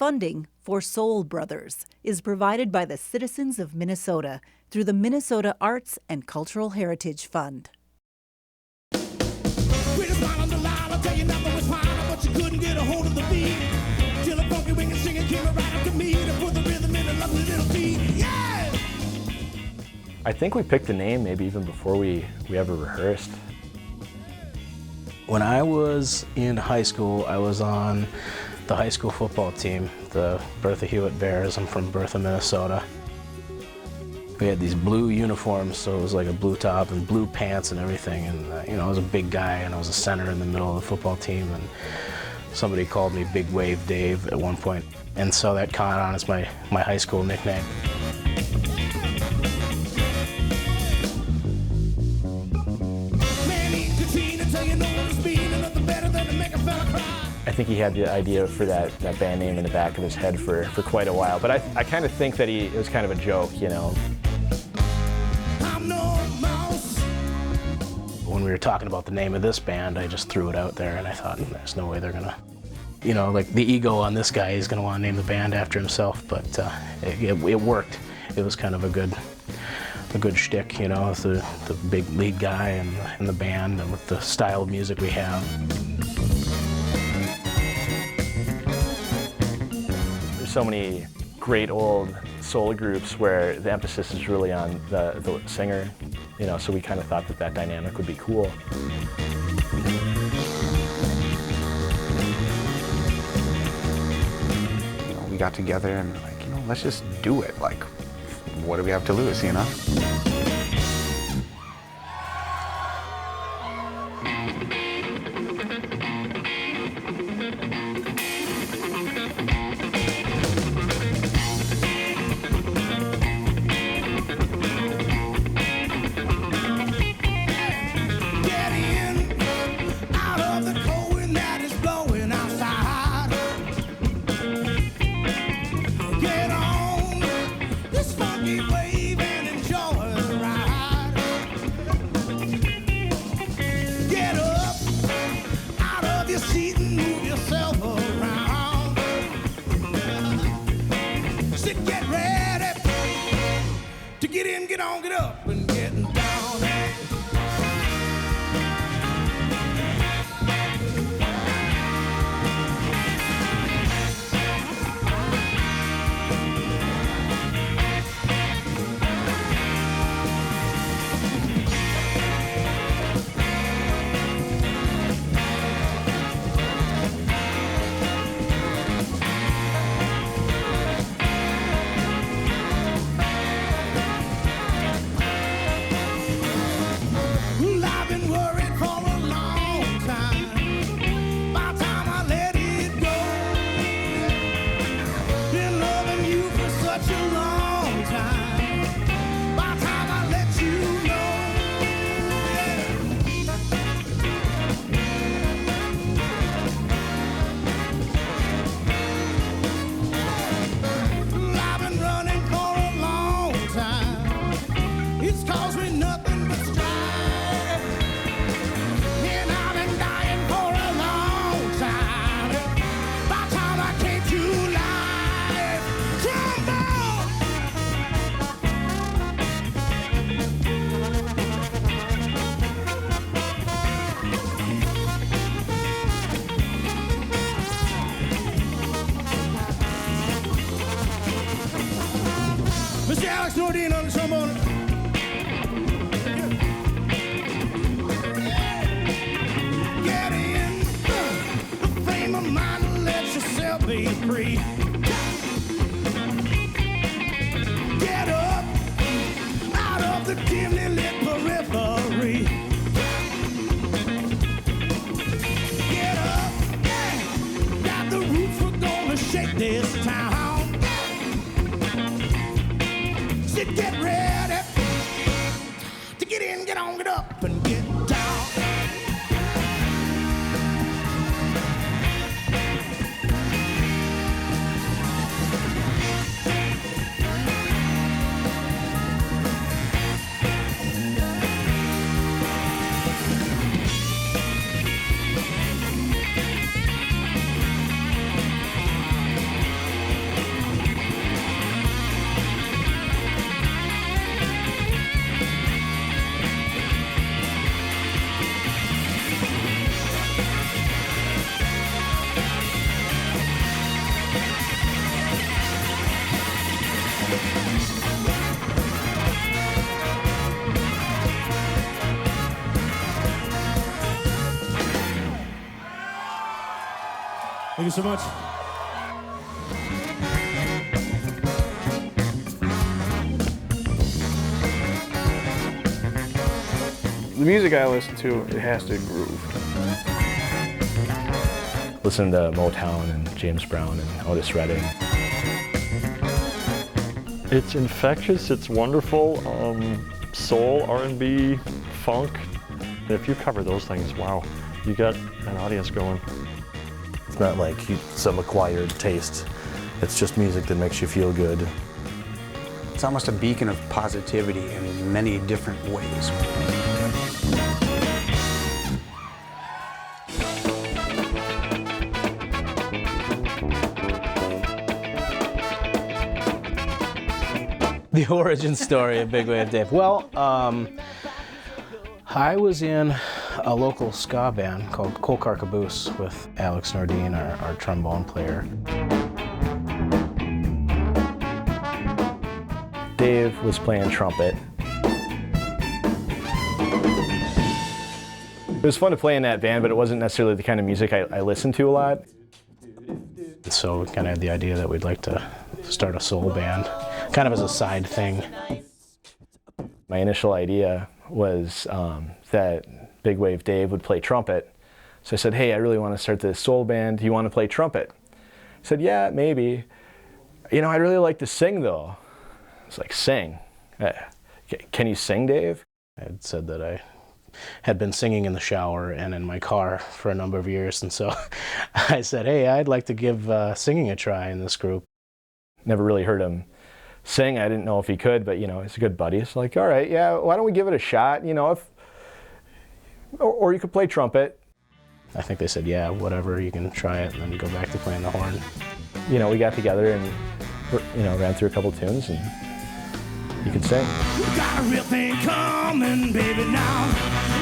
Funding for Soul Brothers is provided by the citizens of Minnesota through the Minnesota Arts and Cultural Heritage Fund. I think we picked the name maybe even before we ever rehearsed. When I was in high school, I was on the high school football team, the Bertha Hewitt Bears. I'm from Bertha, Minnesota. We had these blue uniforms, so it was like a blue top and blue pants and everything. And I was a big guy, and I was a center in the middle of the football team. And somebody called me Big Wave Dave at one point, and so that caught on as my high school nickname. I think he had the idea for that band name in the back of his head for quite a while, but I kind of think that it was kind of a joke, I'm no mouse. When we were talking about the name of this band, I just threw it out there, and I thought, there's no way they're gonna, like the ego on this guy, he's gonna want to name the band after himself, but it worked. It was kind of a good shtick, with the big lead guy in the band and with the style of music we have. So many great old soul groups where the emphasis is really on the singer, so we kind of thought that dynamic would be cool. We got together and let's just do it. Like, what do we have to lose, Get up and getting down. Mr. Alex Nordine on the trombone. Get in the frame of mind and let yourself be free. Get up out of the dimly lit periphery. Get up, got the roots, we're gonna shake this town. Get ready to get in, get on, get up, and get down. Thank you so much. The music I listen to, it has to groove. Listen to Motown and James Brown and Otis Redding. It's infectious, it's wonderful. Soul, R&B, funk. And if you cover those things, wow, you got an audience going. It's not like some acquired taste. It's just music that makes you feel good. It's almost a beacon of positivity in many different ways. The origin story of Big Wave Dave. Well, I was in a local ska band called Kolkar Caboose with Alex Nordine, our trombone player. Dave was playing trumpet. It was fun to play in that band, but it wasn't necessarily the kind of music I listened to a lot. So we kind of had the idea that we'd like to start a soul band, kind of as a side thing. My initial idea was that Big Wave Dave would play trumpet. So I said, hey, I really want to start this soul band. Do you want to play trumpet? He said, yeah, maybe. You know, I'd really like to sing, though. It's like, sing? Can you sing, Dave? I had said that I had been singing in the shower and in my car for a number of years, and so I said, hey, I'd like to give singing a try in this group. Never really heard him sing. I didn't know if he could, but, you know, he's a good buddy. It's like, all right, yeah, why don't we give it a shot, you know, or you could play trumpet. I think they said, yeah, whatever, you can try it, and then go back to playing the horn. You know, we got together and, you know, ran through a couple tunes, and you could sing. We got a real thing coming, baby, now.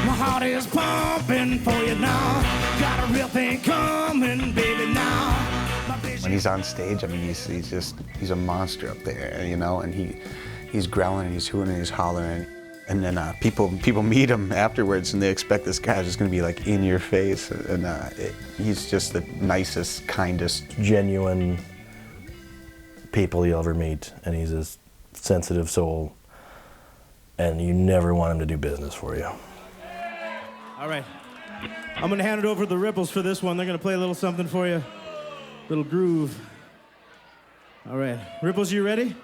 My heart is pumping for you now. Got a real thing coming, baby, now. When he's on stage, I mean, he's a monster up there, you know, and he's growling and he's hooting and he's hollering. And then people meet him afterwards and they expect this guy's just gonna be like in your face. And he's just the nicest, kindest, Genuine people you'll ever meet, and he's a sensitive soul, and you never want him to do business for you. All right. I'm going to hand it over to the Ripples for this one. They're going to play a little something for you. Little groove. All right. Ripples, you ready?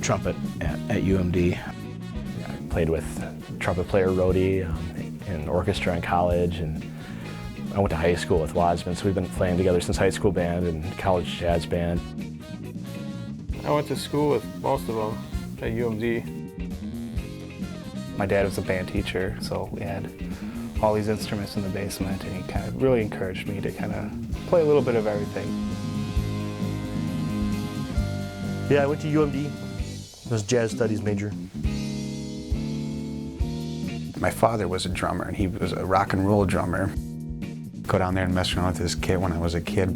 trumpet at UMD. I played with trumpet player Rhodey in orchestra in college, and I went to high school with Wasman, so we've been playing together since high school band and college jazz band. I went to school with most of them at UMD. My dad was a band teacher, so we had all these instruments in the basement, and he kind of really encouraged me to kind of play a little bit of everything. Yeah, I went to UMD. I was a jazz studies major. My father was a drummer, and he was a rock and roll drummer. Go down there and mess around with this kid when I was a kid.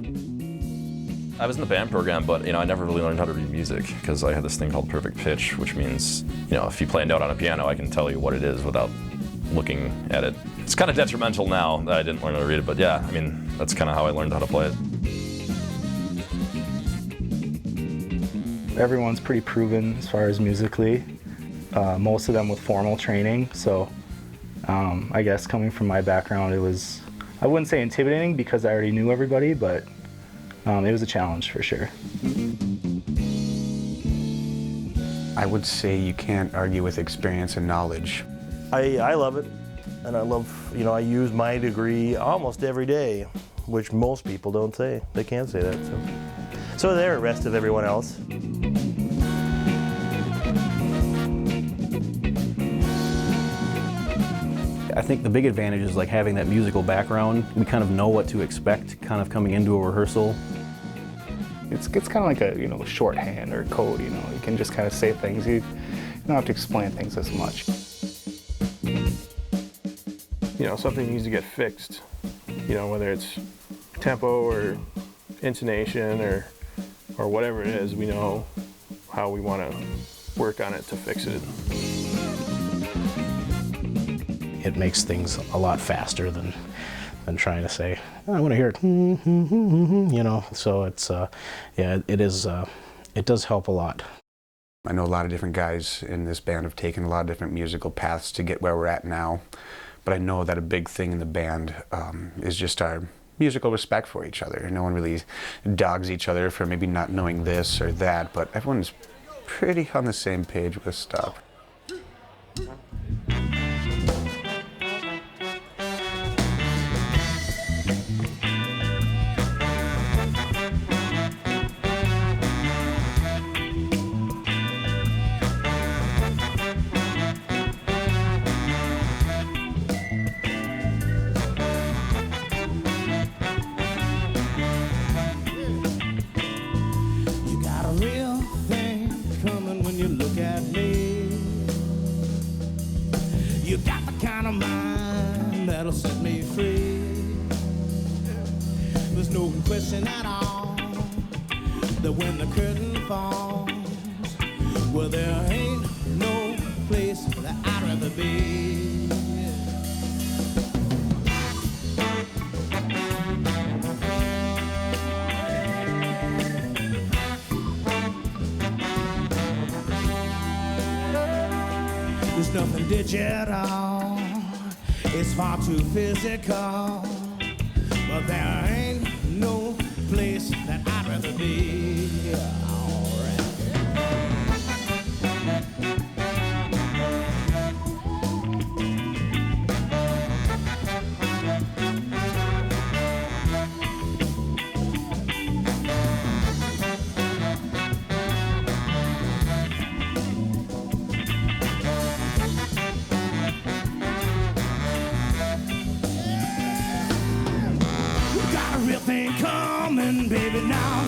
I was in the band program, but I never really learned how to read music because I had this thing called perfect pitch, which means, if you play a note on a piano, I can tell you what it is without looking at it. It's kind of detrimental now that I didn't learn how to read it, but yeah, that's kind of how I learned how to play it. Everyone's pretty proven as far as musically, most of them with formal training, so I guess coming from my background, it was, I wouldn't say intimidating because I already knew everybody, but it was a challenge for sure. I would say you can't argue with experience and knowledge. I love it, and I love, I use my degree almost every day, which most people don't say. They can't say that, so they're the rest of everyone else. I think the big advantage is like having that musical background. We kind of know what to expect kind of coming into a rehearsal. It's kind of like a shorthand or code, you can just kind of say things. You don't have to explain things as much. Something needs to get fixed, whether it's tempo or intonation or whatever it is, we know how we want to work on it to fix it. It makes things a lot faster than trying to say, I want to hear it, so it's, it does help a lot. I know a lot of different guys in this band have taken a lot of different musical paths to get where we're at now, but I know that a big thing in the band is just our musical respect for each other. No one really dogs each other for maybe not knowing this or that, but everyone's pretty on the same page with stuff. You got the kind of mind that'll set me free. There's no question at all that when the curtain falls, well, there ain't no place that I'd rather be. There's nothing digital, it's far too physical, but there ain't no place that I'd rather be. Thing coming, baby, now.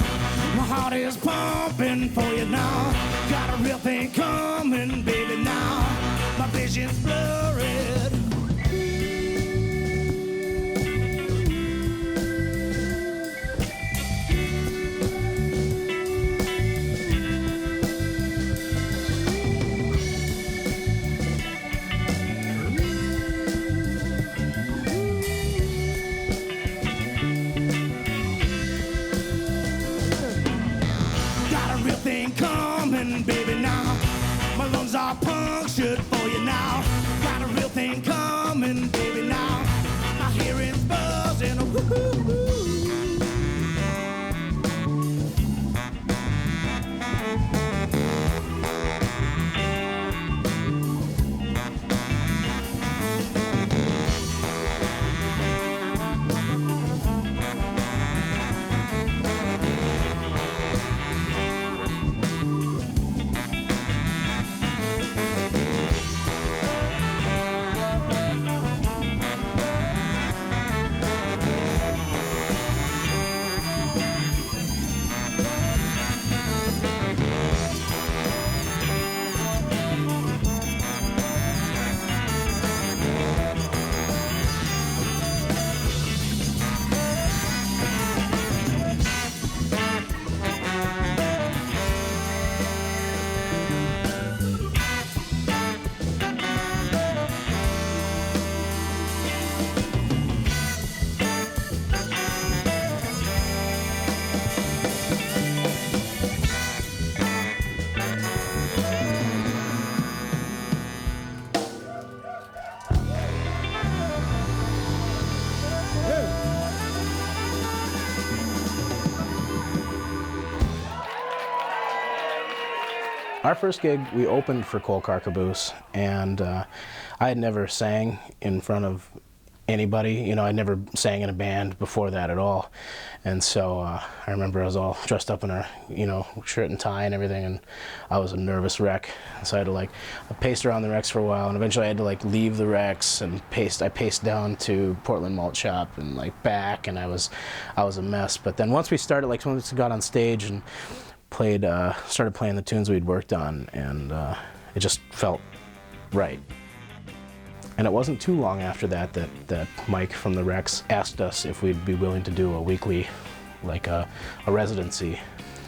My heart is pumping for you now. Got a real thing coming, baby, now. My vision's blurred. Coming, baby, now. My lungs are punctured for you now. Got a real thing coming, baby, now. My hearing's buzzing. Woo-hoo-hoo. Our first gig, we opened for Coal Car Caboose, and I had never sang in front of anybody. You know, I'd never sang in a band before that at all. And so I remember I was all dressed up in a, you know, shirt and tie and everything, and I was a nervous wreck. So I had to like pace around the Rex for a while, and eventually I had to like leave the Rex and I paced down to Portland Malt Shop and like back, and I was a mess. But then once we started, like once we got on stage and started playing the tunes we'd worked on, and it just felt right. And it wasn't too long after that Mike from the Rex asked us if we'd be willing to do a weekly, like a residency.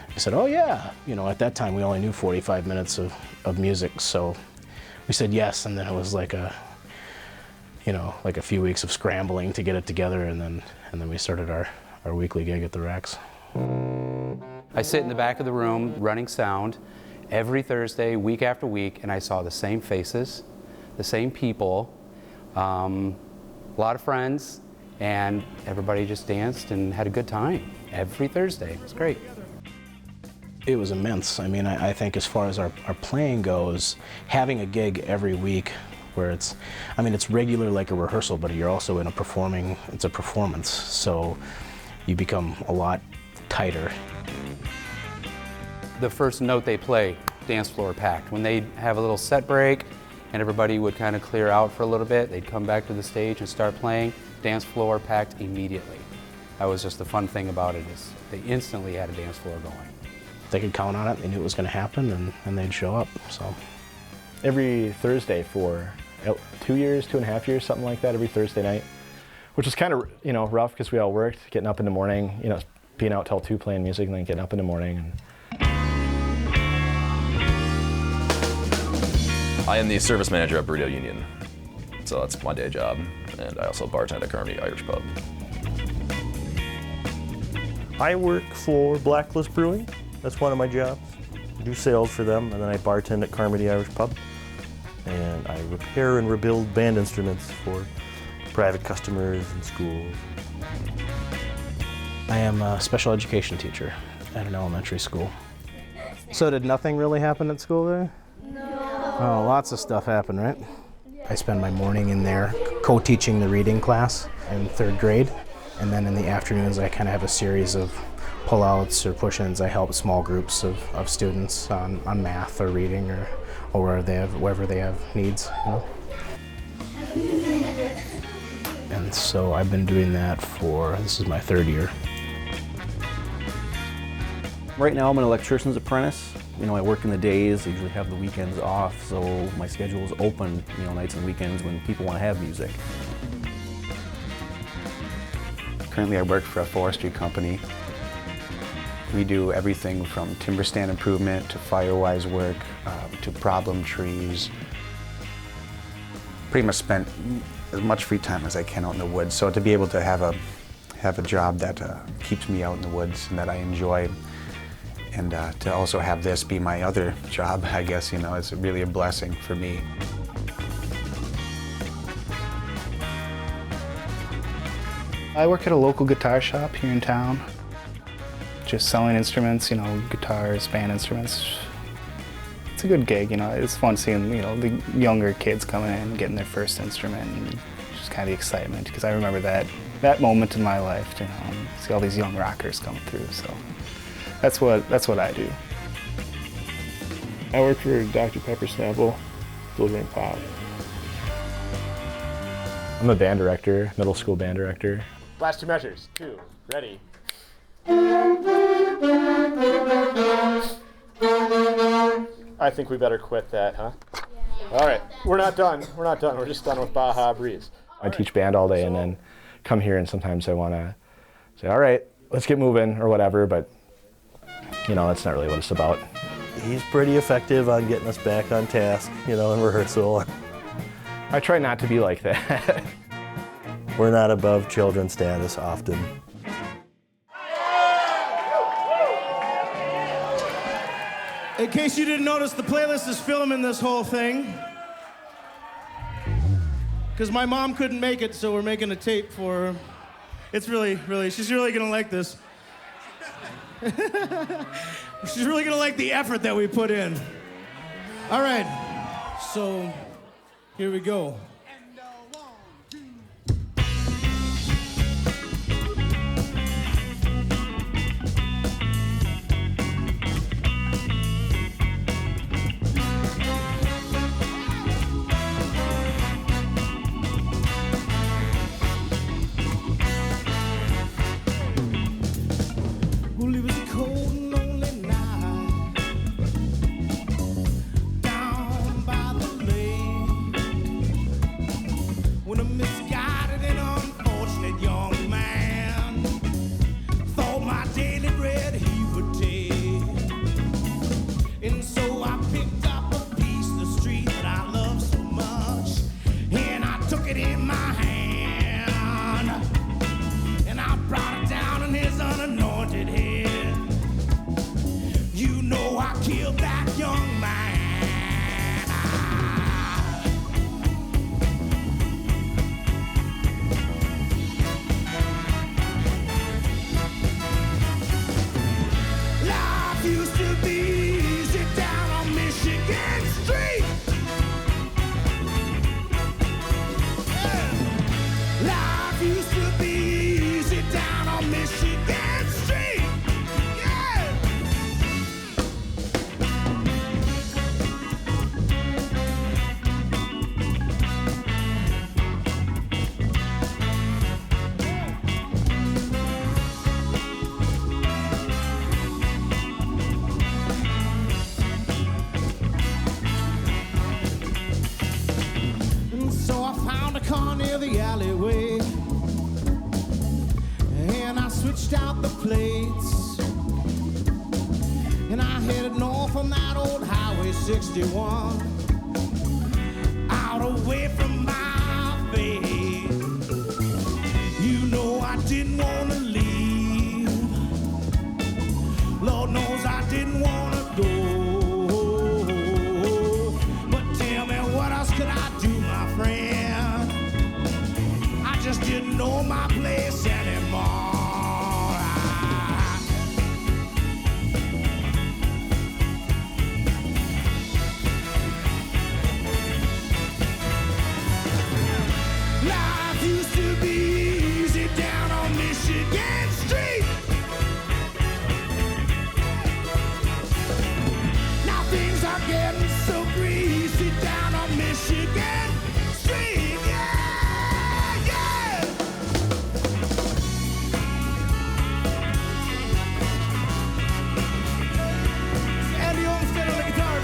I said, oh yeah. You know, at that time we only knew 45 minutes of music, so we said yes, and then it was like a few weeks of scrambling to get it together, and then we started our weekly gig at the Rex. I sit in the back of the room running sound every Thursday, week after week, and I saw the same faces, the same people, a lot of friends, and everybody just danced and had a good time every Thursday. It was great. It was immense. I mean, I think as far as our playing goes, having a gig every week where it's regular like a rehearsal, but you're also it's a performance, so you become a lot tighter. The first note they play, dance floor packed. When they'd have a little set break and everybody would kind of clear out for a little bit, they'd come back to the stage and start playing, dance floor packed immediately. That was just the fun thing about it, is they instantly had a dance floor going. They could count on it, they knew it was going to happen, and they'd show up. So every Thursday for 2.5 years, something like that, every Thursday night, which was kind of, you know, rough because we all worked, getting up in the morning, you know, being out till 2 playing music, and then getting up in the morning. And I am the service manager at Burrito Union, so that's my day job, and I also bartend at Carmody Irish Pub. I work for Blacklist Brewing. That's one of my jobs. I do sales for them, and then I bartend at Carmody Irish Pub. And I repair and rebuild band instruments for private customers and schools. I am a special education teacher at an elementary school. So did nothing really happen at school there? No. Oh, lots of stuff happened, right? I spend my morning in there co-teaching the reading class in 3rd grade. And then in the afternoons, I kind of have a series of pull-outs or push-ins. I help small groups of students on math or reading or wherever they have needs, you know? And so I've been doing that this is my 3rd year. Right now I'm an electrician's apprentice. You know, I work in the days, I usually have the weekends off, so my schedule is open, you know, nights and weekends when people want to have music. Currently I work for a forestry company. We do everything from timber stand improvement to firewise work, to problem trees. Pretty much spent as much free time as I can out in the woods. So to be able to have a job that keeps me out in the woods and that I enjoy, and to also have this be my other job, I guess, you know, it's really a blessing for me. I work at a local guitar shop here in town. Just selling instruments, you know, guitars, band instruments. It's a good gig, you know. It's fun seeing, you know, the younger kids coming in, getting their first instrument, and just kind of the excitement, because I remember that moment in my life, you know, and see all these young rockers coming through. So that's what I do. I work for Dr. Pepper Snapple, delivering pop. I'm a band director, middle school band director. Last 2 measures, 2, ready. I think we better quit that, huh? Yeah. All right, we're not done. We're just done with Baja Breeze. I teach band all day and then come here, and sometimes I want to say, all right, let's get moving or whatever, but you know, that's not really what it's about. He's pretty effective on getting us back on task, you know, in rehearsal. I try not to be like that. We're not above children status often. In case you didn't notice, the playlist is filming this whole thing. Because my mom couldn't make it, so we're making a tape for her. It's she's really gonna like this. She's really gonna like the effort that we put in. All right, so here we go. Well, it was a cold and lonely night down by the lake when a misguided and unfortunate young man thought my daily bread he would take. And so I picked up a piece of the street that I love so much, and I took it in my hand, and I brought it down on his unanointed head. You know I killed that young man. Life used to be easy down on Michigan Street. Yeah. Life used to be easy down on Michigan Street. Yeah. And so I found a car near the alleyway, and I switched out the plates, and I headed north on that old Highway 61, out away from my fate. You know I didn't want to leave. Lord knows I didn't want to go. But tell me, what else could I do, my friend? I just didn't know my place anymore. Life used to be easy down on Michigan Street. Now things are getting so greasy down on Michigan Street. Yeah, yeah. Andy Olmstead on the guitar.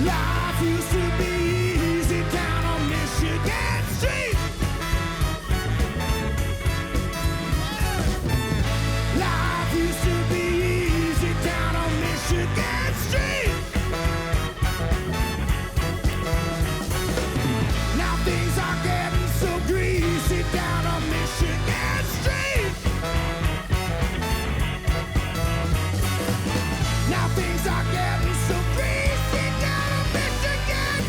Life used to be easy down on Michigan Street. Life used to be easy down on Michigan Street. Now things are getting so greasy down on Michigan Street. Now things are getting so greasy down on Michigan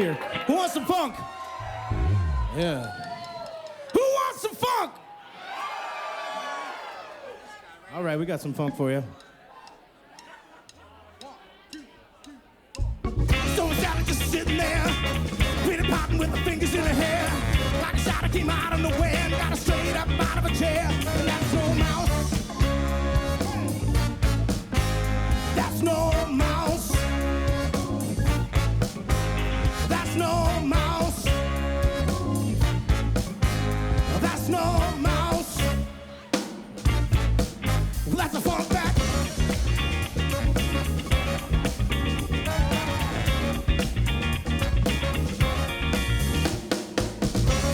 here. Who wants some funk? Yeah. Who wants some funk? All right, we got some funk for you. So Sally just sitting there, pretty popping with her fingers in her hair. Like a shot that came out of nowhere and got her straight up out of a chair. And that's no mouse. That's no mouse. That's no mouse. That's no mouse. That's a funk back.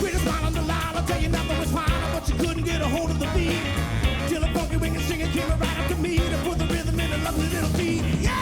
Pretty smile on the line, I'll tell you nothing was fine, but you couldn't get a hold of the beat. Till a funky wing and singing came right up to me to put the rhythm in a lovely little beat. Yeah!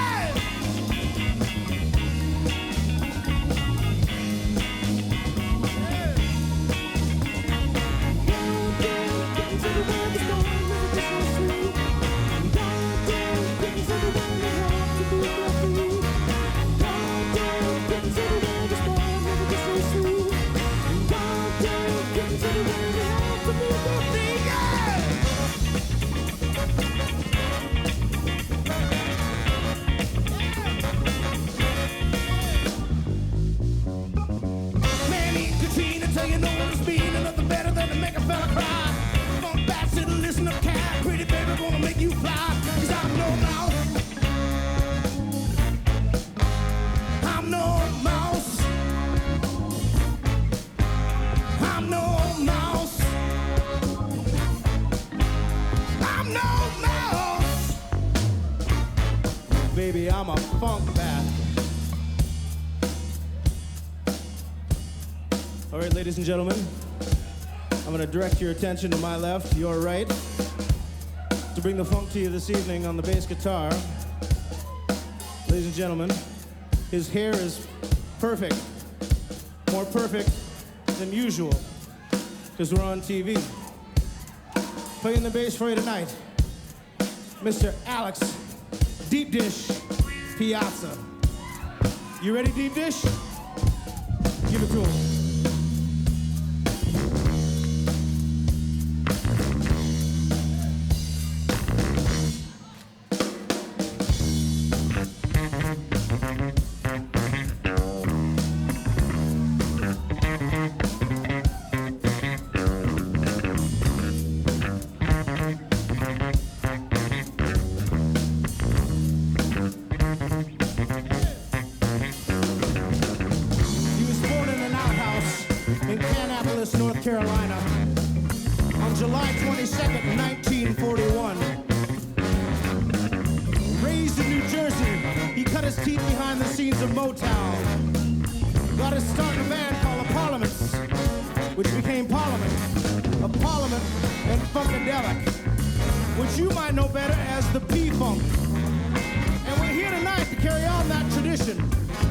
Manny, Katrina, tell you no one's been nothing better than to make a fella cry. Funk bats to the listen up cat, pretty baby gonna make you fly. 'Cause I'm no mouse. I'm no mouse. I'm no mouse. I'm no mouse. Baby, I'm a funk bat. All right, ladies and gentlemen, I'm gonna direct your attention to my left, your right, to bring the funk to you this evening on the bass guitar. Ladies and gentlemen, his hair is perfect, more perfect than usual, because we're on TV. Playing the bass for you tonight, Mr. Alex Deep Dish Piazza. You ready, Deep Dish? Give it to him. North Carolina on July 22nd, 1941. Raised in New Jersey, he cut his teeth behind the scenes of Motown. Got his start in a band called the Parliaments, which became Parliament, a Parliament and Funkadelic, which you might know better as the P-Funk. And we're here tonight to carry on that tradition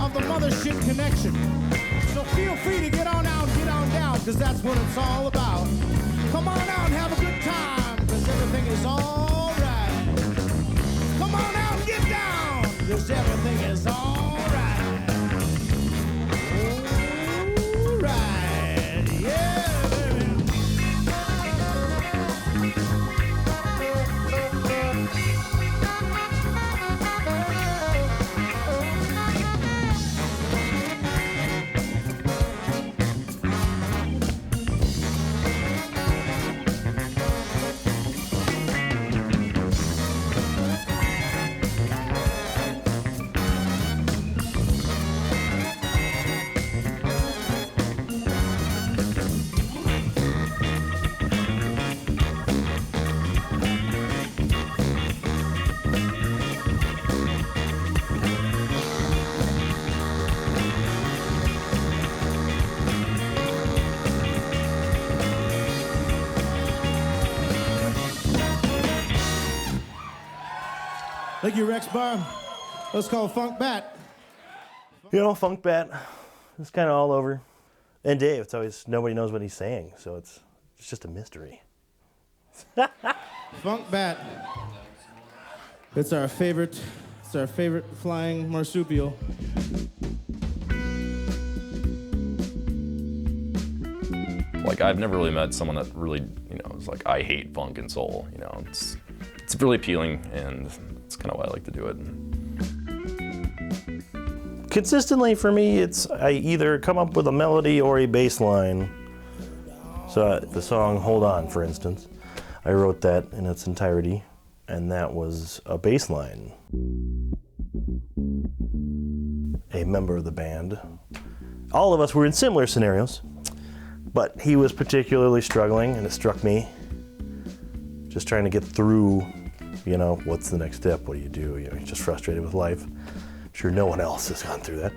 of the mothership connection. So feel free to get on out and get on down, because that's what it's all about. Come on out and have a good time, because everything is all right. Come on out and get down, because everything is all right. All right, yeah, baby. Thank you, Rex Bar. Let's call Funk Bat. You know, Funk Bat, it's kind of all over. And Dave, it's always, nobody knows what he's saying, so it's just a mystery. Funk Bat. It's our favorite flying marsupial. Like, I've never really met someone that really, you know, is like, I hate funk and soul, you know. It's really appealing, and it's kind of why I like to do it. Consistently for me, I either come up with a melody or a bass line. So the song Hold On, for instance, I wrote that in its entirety, and that was a bass line. A member of the band, all of us were in similar scenarios, but he was particularly struggling, and it struck me. Just trying to get through, you know, what's the next step? What do? You know, he's just frustrated with life. I'm sure no one else has gone through that.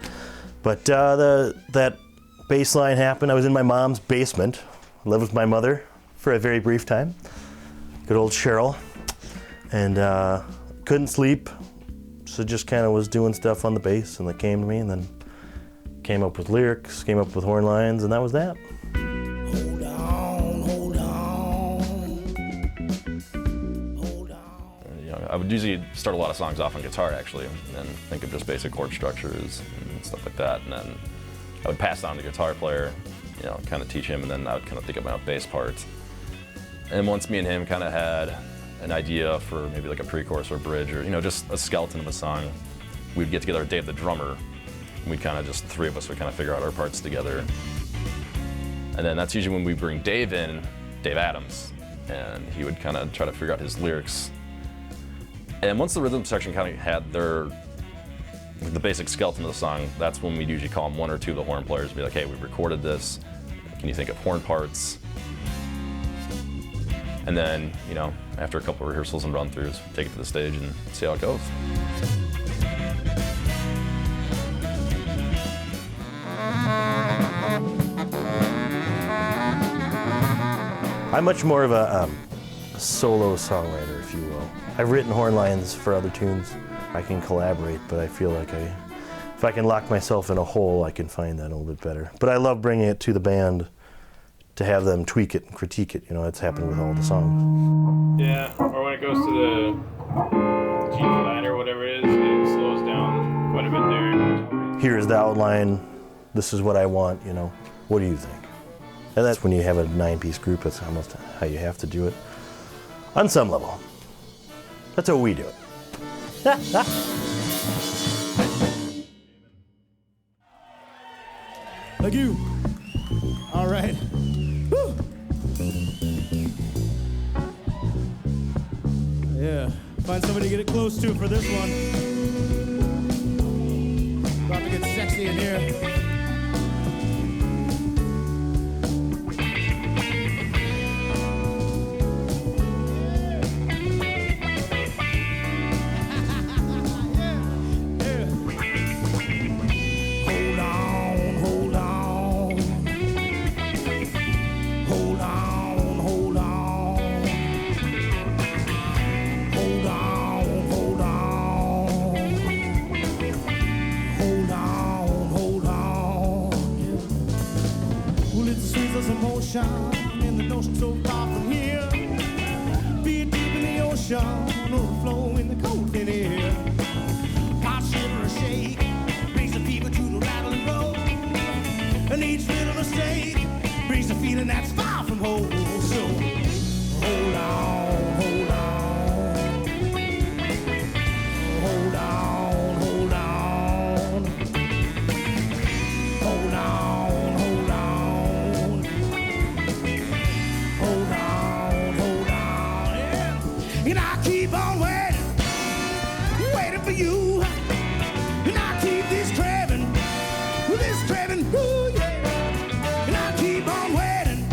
But that bass line happened. I was in my mom's basement. I lived with my mother for a very brief time. Good old Cheryl. And couldn't sleep, so just kind of was doing stuff on the bass, and that came to me, and then came up with lyrics, came up with horn lines, and that was that. Hold on, hold on, hold on. You know, I would usually start a lot of songs off on guitar, actually, and then think of just basic chord structures and stuff like that, and then I would pass it on to the guitar player, you know, kind of teach him, and then I would kind of think of my own bass parts. And once me and him kind of had an idea for maybe like a pre-chorus or a bridge, or, you know, just a skeleton of a song, we'd get together with Dave the drummer, and we'd kind of just, the three of us would kind of figure out our parts together. And then that's usually when we bring Dave in, Dave Adams, and he would kind of try to figure out his lyrics. And once the rhythm section kind of had the basic skeleton of the song, that's when we'd usually call them one or two of the horn players and be like, hey, we recorded this, can you think of horn parts? And then, you know, after a couple of rehearsals and run-throughs, take it to the stage and see how it goes. I'm much more of a solo songwriter, if you will. I've written horn lines for other tunes. I can collaborate, but I feel like if I can lock myself in a hole, I can find that a little bit better. But I love bringing it to the band to have them tweak it and critique it. You know, it's happened with all the songs. Yeah, or when it goes to the G flat or whatever it is, it slows down quite a bit there. Here's the outline. This is what I want, you know. What do you think? And that's when you have a 9-piece group, that's almost how you have to do it. On some level. That's how we do it. Thank you. All right. Woo. Yeah. Find somebody to get it close to for this one. About to get sexy in here. In the notion so far from here, be it deep in the ocean or flow in the cold thin air. Pop, shiver, or shake, brings the fever to the rattle and roll. And each little mistake brings a feeling that's far from whole. So hold on, hold on, hold on, hold on, hold on. And I keep on waiting, waiting for you. And I keep this craving, ooh yeah. And I keep on waiting,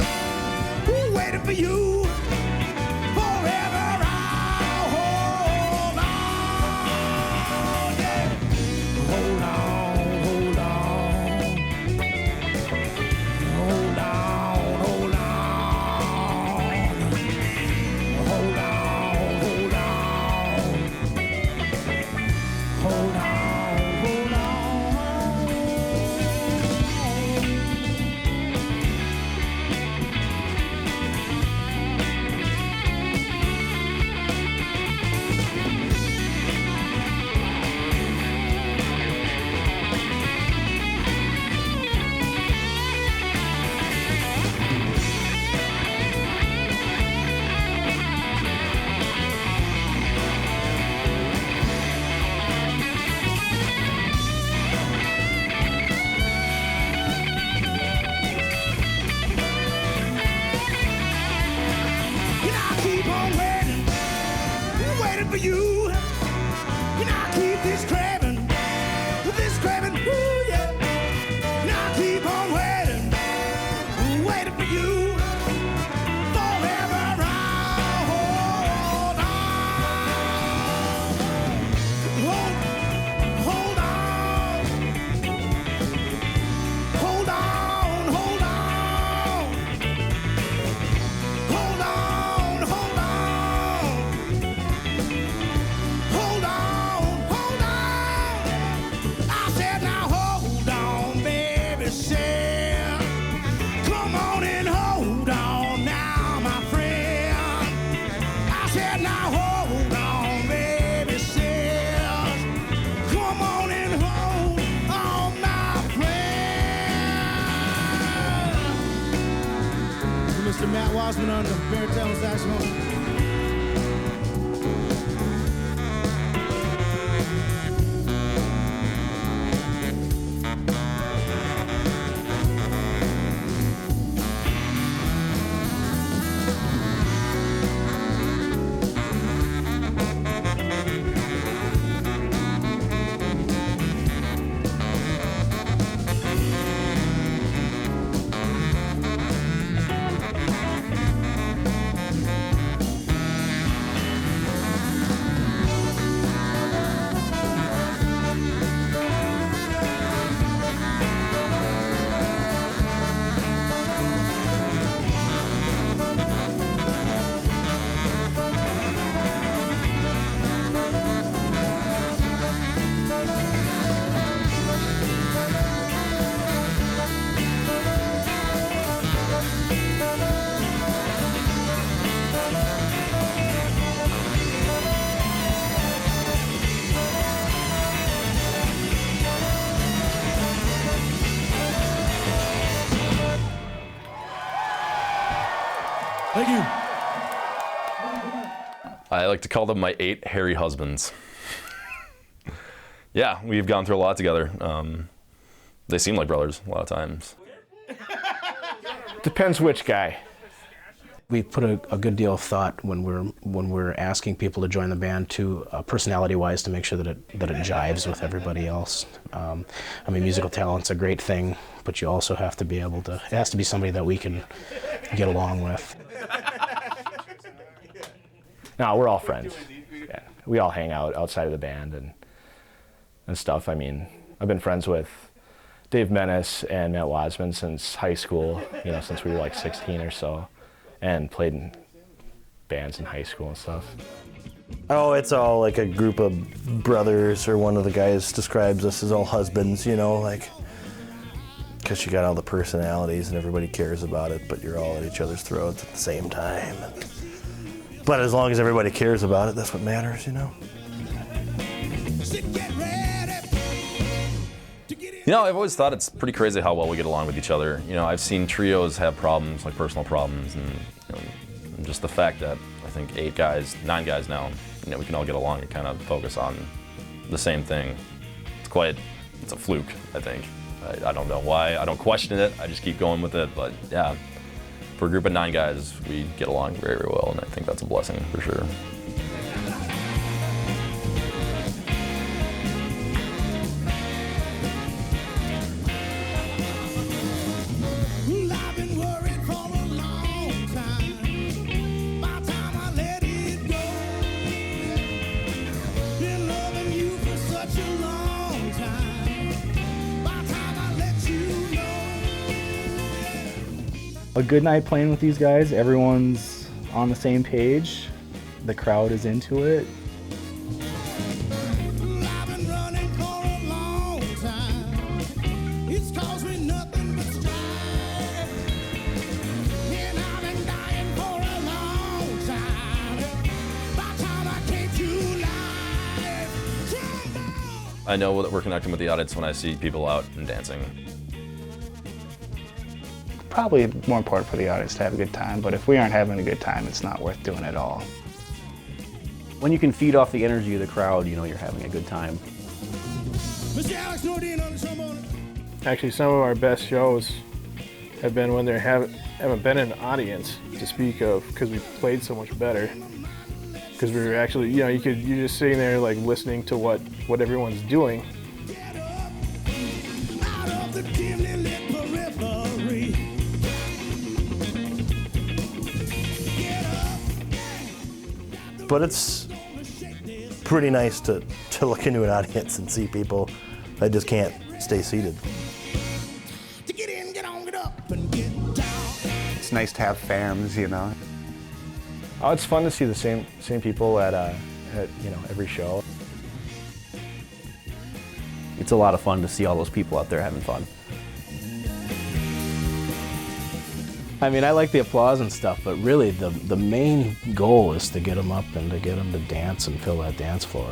you. And I keep this craving, ooh yeah. And I keep on waiting for you. Forever I'll hold on. Hold on. Hold on, hold on. Hold on, hold on. Hold on, hold on. I said now hold on, baby, say. Come on and hold on now, my friend. I said now hold on, baby, say. Come on and hold on, my friend. Mr. Matt Wasman on the baritone saxophone. Thank you. I like to call them my 8 hairy husbands. Yeah, we've gone through a lot together. They seem like brothers a lot of times. Depends which guy. We put a good deal of thought when we're asking people to join the band to personality-wise to make sure that it jives with everybody else. I mean, musical talent's a great thing, but you also have to be able to. It has to be somebody that we can get along with. No, we're all friends. Yeah. We all hang out outside of the band and stuff. I mean, I've been friends with Dave Menace and Matt Wasman since high school, you know, since we were like 16 or so, and played in bands in high school and stuff. Oh, it's all like a group of brothers, or one of the guys describes us as all husbands, you know, like, because you got all the personalities and everybody cares about it, but you're all at each other's throats at the same time. But as long as everybody cares about it, that's what matters, you know? You know, I've always thought it's pretty crazy how well we get along with each other. You know, I've seen trios have problems, like personal problems, and you know, just the fact that I think 8 guys, 9 guys now, you know, we can all get along and kind of focus on the same thing. It's a fluke, I think. I don't know why. I don't question it. I just keep going with it. But yeah, for a group of 9 guys, we get along very, very well, and I think that's a blessing for sure. A good night playing with these guys, everyone's on the same page, the crowd is into it. I know that we're connecting with the audience when I see people out and dancing. Probably more important for the audience to have a good time, but if we aren't having a good time, it's not worth doing at all. When you can feed off the energy of the crowd, you know you're having a good time. Actually, some of our best shows have been when there haven't been an audience to speak of, because we played so much better. because we were actually, you know, you're just sitting there like listening to what everyone's doing. But it's pretty nice to look into an audience and see people that just can't stay seated. It's nice to have fans, you know. Oh, it's fun to see the same people at you know, every show. It's a lot of fun to see all those people out there having fun. I mean, I like the applause and stuff, but really the main goal is to get them up and to get them to dance and fill that dance floor.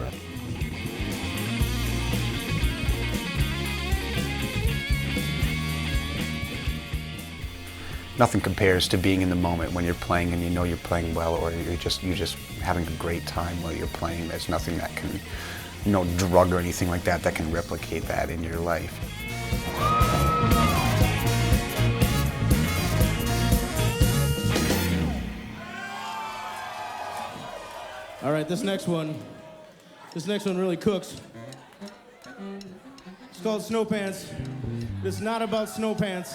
Nothing compares to being in the moment when you're playing and you know you're playing well, or you're just having a great time while you're playing. There's nothing that can, no drug or anything like that can replicate that in your life. All right, this next one really cooks. It's called Snow Pants. But it's not about snow pants.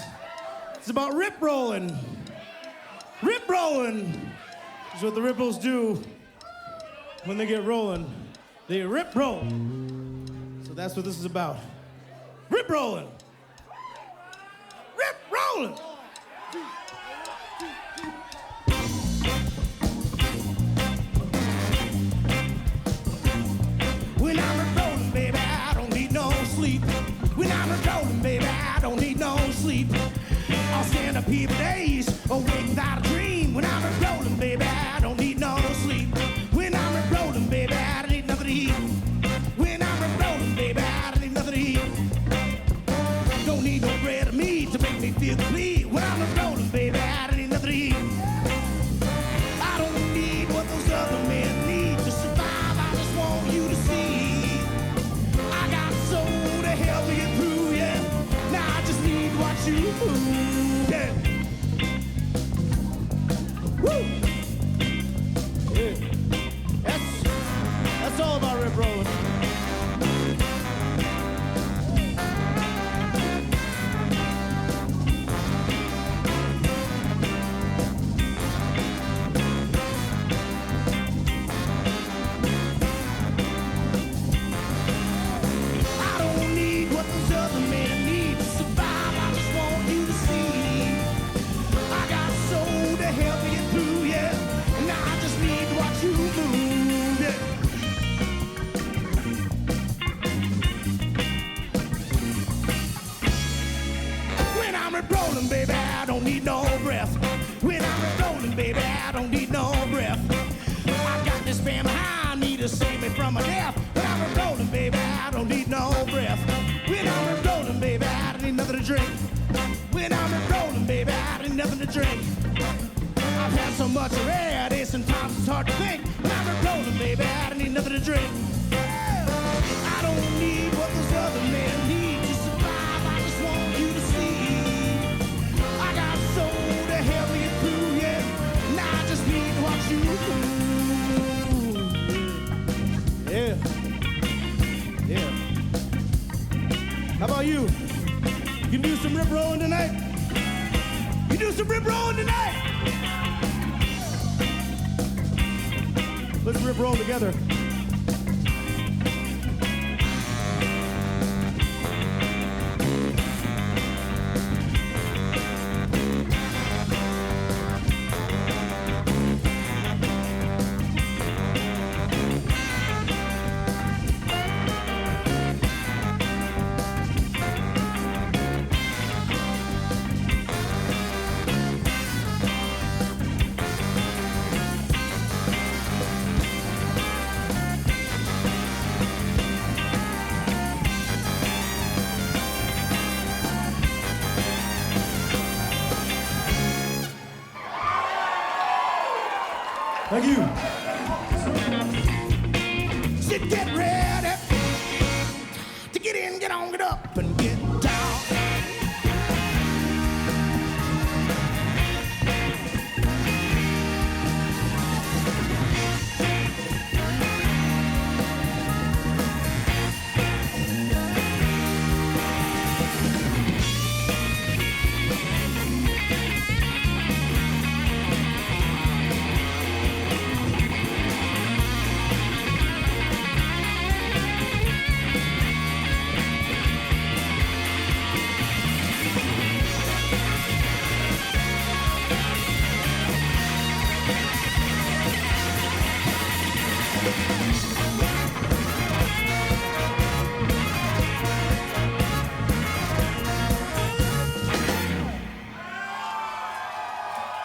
It's about rip rolling. Rip rolling is what the ripples do when they get rolling. They rip roll. So that's what this is about. Rip rolling. Rip rolling. When I'm rolling, baby, I don't need no sleep. When I'm rolling, baby, I don't need no sleep. I'll stand up here for days, awake without a dream. When I'm rolling, baby, I don't need no sleep. When I'm rolling, baby, I don't need nothing to eat. When I'm rolling, baby, I don't need nothing to eat. Don't need no bread or meat to make me feel complete. When I'm rolling, baby, I don't need nothing to eat. I don't need what those other men need to survive. I just want you to see. I got soul to help me get through, yeah. Now I just need what you move, yeah. Woo! Yeah. That's all about rip rolling. I don't need what those other men need to survive. I just want you to see. I got soul to help me get through, yeah. And now I just need to watch you move, yeah. When I'm rolling, baby, I don't need no breath. When I'm rolling, baby, I don't need no breath. I got this band behind me to save me from my death. When I'm rolling, baby, I don't need no breath. When I'm rolling, baby, I don't need nothing to drink. When I'm rolling, baby, I don't need nothing to drink. I've had so much already, sometimes it's hard to think. When I'm rolling, baby, I don't need nothing to drink. I don't need what those other men need to survive. I just want you to see. I got soul to help me get through, yeah. Now I just need to watch you move. Yeah. Yeah. How about you? You can do some rip rolling tonight? You do some rip rolling tonight? Let's rip roll together. Thank you. So get ready to get in, get on, get up, and get down.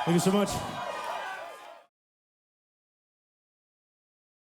Thank you so much.